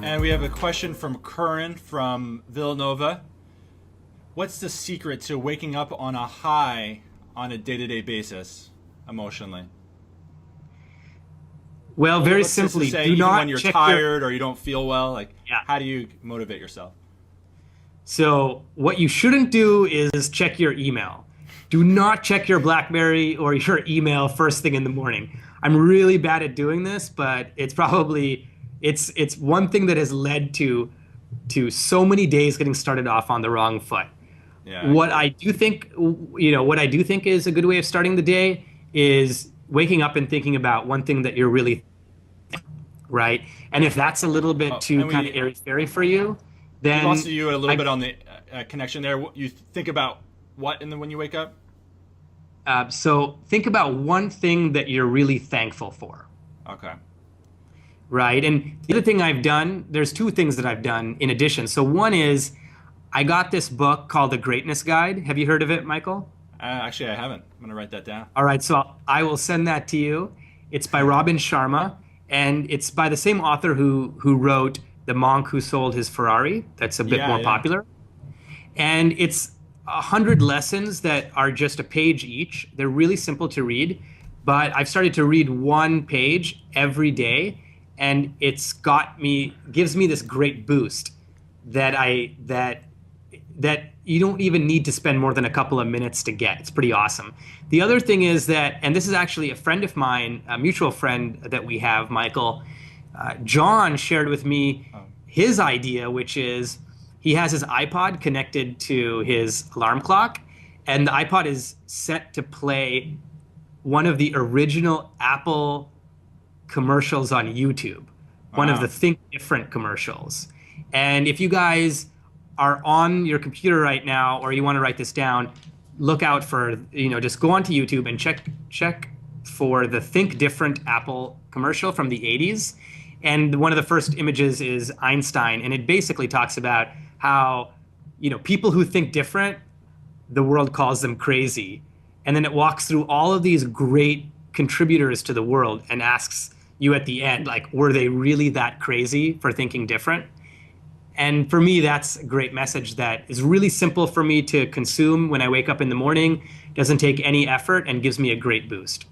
And we have a question from Curran from Villanova. What's the secret to waking up on a high on a day-to-day basis emotionally? Well, very simply, say, do even not when you're check tired or you don't feel well, Yeah. how do you motivate yourself? So what you shouldn't do is check your email. Do not check your BlackBerry or your email first thing in the morning. I'm really bad at doing this, but it's one thing that has led to so many days getting started off on the wrong foot. Yeah, What I do think, what I do think is a good way of starting the day is waking up and thinking about one thing that you're really right. And if that's a little bit too and kind of airy-fairy for you, we've lost then you a little bit on the connection there. You think about what when you wake up? so think about one thing that you're really thankful for, Okay. right? And the other thing I've done, there's two things that I've done in addition. So one is I got this book called The Greatness Guide. Have you heard of it, Michael? Actually, I haven't. I'm going to write that down. All right, so I will send that to you. It's by Robin Sharma, and it's by the same author who wrote The Monk Who Sold His Ferrari. That's a bit more popular. And it's 100 lessons that are just a page each. They're really simple to read, but I've started to read one page every day, and gives me this great boost that you don't even need to spend more than a couple of minutes to get. It's pretty awesome. The other thing is that, and this is actually a friend of mine, a mutual friend that we have, Michael, John shared with me his idea, which is he has his iPod connected to his alarm clock, and the iPod is set to play one of the original Apple commercials on YouTube, one of the Think Different commercials. And if you guys are on your computer right now, or you want to write this down, look out for, just go onto YouTube and check for the Think Different Apple commercial from the 80s. And one of the first images is Einstein. And it basically talks about how, people who think different, the world calls them crazy. And then it walks through all of these great contributors to the world and asks you at the end, were they really that crazy for thinking different? And for me, that's a great message that is really simple for me to consume when I wake up in the morning, doesn't take any effort, and gives me a great boost.